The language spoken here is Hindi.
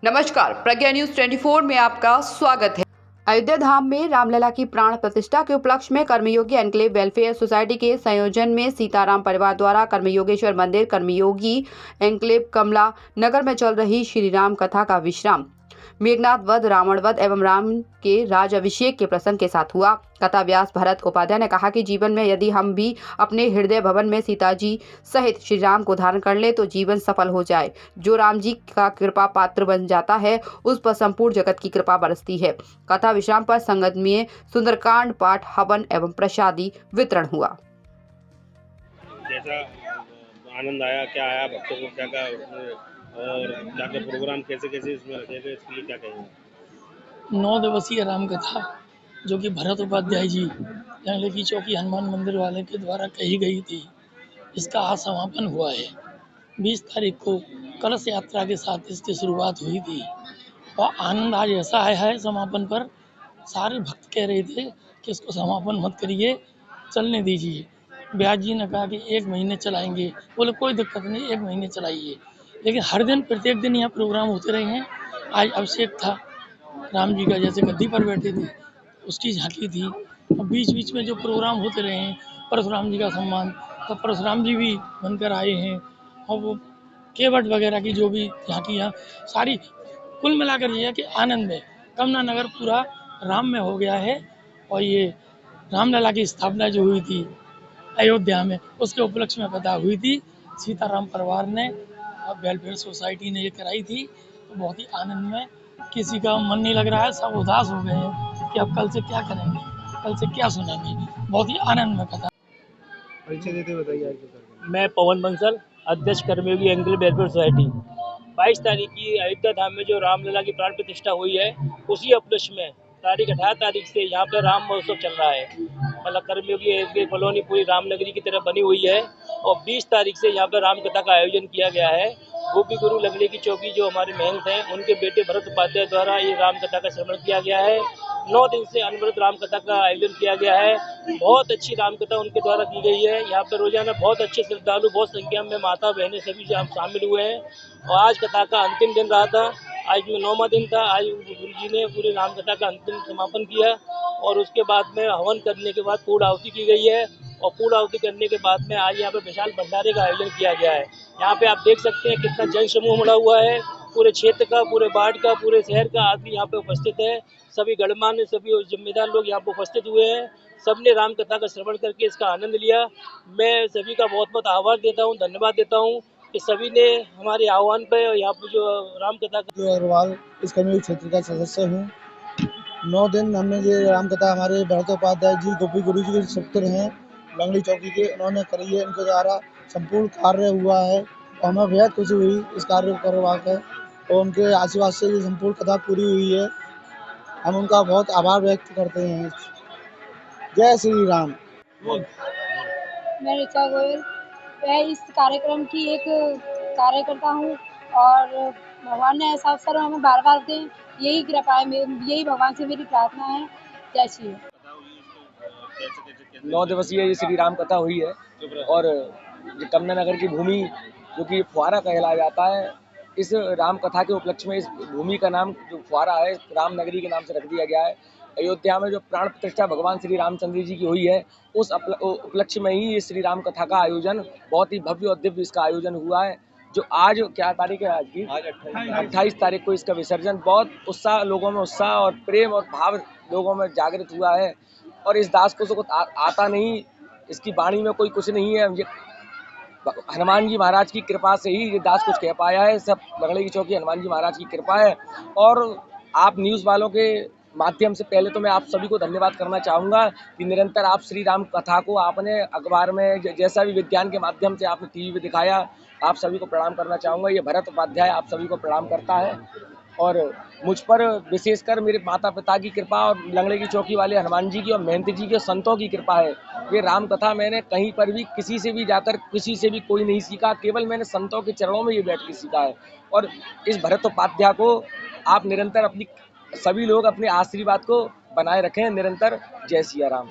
नमस्कार, प्रज्ञा न्यूज 24 में आपका स्वागत है। अयोध्या धाम में रामलला की प्राण प्रतिष्ठा के उपलक्ष्य में कर्मयोगी एनक्लेव वेलफेयर सोसाइटी के संयोजन में सीताराम परिवार द्वारा कर्मयोगेश्वर मंदिर कर्मयोगी एनक्लेव कमला नगर में चल रही श्री राम कथा का विश्राम मेघनाथ वध, रावण वध एवं राम के राज अभिषेक के प्रसंग के साथ हुआ। कथा व्यास भरत उपाध्याय ने कहा कि जीवन में यदि हम भी अपने हृदय भवन में सीता जी सहित श्री राम को धारण कर ले तो जीवन सफल हो जाए। जो राम जी का कृपा पात्र बन जाता है उस पर संपूर्ण जगत की कृपा बरसती है। कथा विश्राम पर संगत में सुंदरकांड पाठ, हवन एवं प्रसादी वितरण हुआ। जैसा आनंद आया, क्या आया भक्तों को, क्या क्या और क्या क्या प्रोग्राम कैसे कैसे इसमें रखे गए, इसके लिए क्या कहेंगे? 9 दिवसीय राम कथा जो कि भरत उपाध्याय जी जंगले की चौकी हनुमान मंदिर वाले के द्वारा कही गई थी, इसका आज समापन हुआ है। 20 तारीख को कलश यात्रा के साथ इसकी शुरुआत हुई थी और आनंद आज ऐसा आया है समापन पर, सारे भक्त कह रहे थे कि इसको समापन मत करिए, चलने दीजिए। ब्यास जी ने कहा कि 1 महीने चलाएंगे, बोले कोई दिक्कत नहीं, 1 महीने चलाइए। लेकिन हर दिन प्रत्येक दिन यहाँ प्रोग्राम होते रहे हैं। आज अभिषेक था राम जी का, जैसे गद्दी पर बैठे थे उसकी झांकी थी और बीच बीच में जो प्रोग्राम होते रहे हैं, परशुराम जी का सम्मान, तो परशुराम जी भी बनकर आए हैं और वो केवट वगैरह की जो भी झांकियाँ सारी, कुल मिलाकर ये है कि आनंद में कमला नगर पूरा राम में हो गया है। और ये रामलला की स्थापना जो हुई थी अयोध्या में, उसके उपलक्ष्य में कथा हुई थी। सीताराम परिवार ने और वेलफेयर सोसाइटी ने ये कराई थी, तो बहुत ही आनंद में, किसी का मन नहीं लग रहा है, सब उदास हो गए हैं कि अब कल से क्या करेंगे, कल से क्या सुनेंगे। बहुत ही आनंद में कथा। परिचय देते बताइए आज के कार्यक्रम। मैं पवन बंसल, अध्यक्ष कर्मयोगी एनक्लेव वेलफेयर सोसाइटी। 22 तारीख की अयोध्या धाम में जो रामलला की प्राण प्रतिष्ठा हुई है, उसी उपलक्ष्य में तारीख 18 तारीख से यहाँ पर राम महोत्सव चल रहा है। मतलब कर्मयोगी एनक्लेव कॉलोनी पूरी रामनगरी की तरह बनी हुई है और 20 तारीख से यहाँ पर राम कथा का आयोजन किया गया है। गोपी गुरु लगले की चौकी जो हमारे महंत हैं, उनके बेटे भरत उपाध्याय द्वारा ये राम कथा का श्रवण किया गया है। 9 दिन से अनवरत राम कथा का आयोजन किया गया है। बहुत अच्छी राम कथा उनके द्वारा की गई है। यहाँ पर रोजाना बहुत अच्छे श्रद्धालु, बहुत संख्या में माता बहनें सभी शामिल हुए हैं और आज कथा का अंतिम दिन रहा था। आज में 9वां दिन था। आज गुरु जी ने पूरी राम कथा का अंतिम समापन किया और उसके बाद में हवन करने के बाद पूर्ण आहुति की गई है और पूर्ण आहुति करने के बाद में आज यहाँ पे विशाल भंडारे का आयोजन किया गया है। यहाँ पे आप देख सकते हैं कितना जन समूह उमड़ा हुआ है, पूरे क्षेत्र का, पूरे वार्ड का, पूरे शहर का आदमी यहाँ पे उपस्थित है। सभी गणमान्य, सभी जिम्मेदार लोग यहाँ पे उपस्थित हुए हैं। सबने राम कथा का श्रवण करके इसका आनंद लिया। मैं सभी का बहुत बहुत आभार देता हूँ, धन्यवाद देता हूँ कि सभी ने हमारे आह्वान पे यहाँ पे जो राम कथा का अग्रवाल इस कर्मयोग क्षेत्र का सदस्य हूँ। 9 दिन हमने ये राम कथा हमारे भरत उपाध्याय जी गोपी गुरु जी के सपुत्र हैं लंगड़ी चौकी के, उन्होंने करी है। इनके द्वारा संपूर्ण कार्य हुआ है और हमें बेहद खुशी हुई इस कार्य को करवा कर और उनके आशीर्वाद से ये संपूर्ण कथा पूरी हुई है। हम उनका बहुत आभार व्यक्त करते हैं। जय श्री राम। मैं ऋचा गोयल, मैं इस कार्यक्रम की एक कार्यकर्ता हूँ और भगवान ने ऐसा अवसर हमें बार बार दें, यही कृपा है, यही भगवान से मेरी प्रार्थना है। जय श्री राम। 9 दिवसीय ये श्री राम कथा हुई है और ये कमला नगर की भूमि जो कि फुहारा कहलाया जाता है, इस राम कथा के उपलक्ष्य में इस भूमि का नाम जो फुहारा है राम नगरी के नाम से रख दिया गया है। अयोध्या में जो प्राण प्रतिष्ठा भगवान श्री रामचंद्र जी की हुई है, उस उपलक्ष्य में ही ये श्री राम कथा का आयोजन, बहुत ही भव्य और दिव्य इसका आयोजन हुआ है। जो आज क्या तारीख है आज की? 28 तारीख को इसका विसर्जन, बहुत उत्साह लोगों में, उत्साह और प्रेम और भाव लोगों में जागृत हुआ है। और इस दास को आता नहीं, इसकी वाणी में कोई कुछ नहीं है, ये हनुमान जी महाराज की कृपा से ही ये दास कुछ कह पाया है। सब लंगड़े की चौकी हनुमान जी महाराज की कृपा है। और आप न्यूज़ वालों के माध्यम से पहले तो मैं आप सभी को धन्यवाद करना चाहूँगा कि निरंतर आप श्री राम कथा को आपने अखबार में जैसा भी विज्ञान के माध्यम से आपने टीवी पे दिखाया, आप सभी को प्रणाम करना चाहूँगा। ये भरत उपाध्याय आप सभी को प्रणाम करता है और मुझ पर विशेषकर मेरे माता पिता की कृपा और लंगड़े की चौकी वाले हनुमान जी की और महंत जी के संतों की कृपा है। ये राम कथा मैंने कहीं पर भी किसी से भी जाकर किसी से भी कोई नहीं सीखा, केवल मैंने संतों के चरणों में ये बैठ के सीखा है। और इस भरत उपाध्याय को आप निरंतर सभी लोग अपने आशीर्वाद को बनाए रखें निरंतर। जय सिया राम।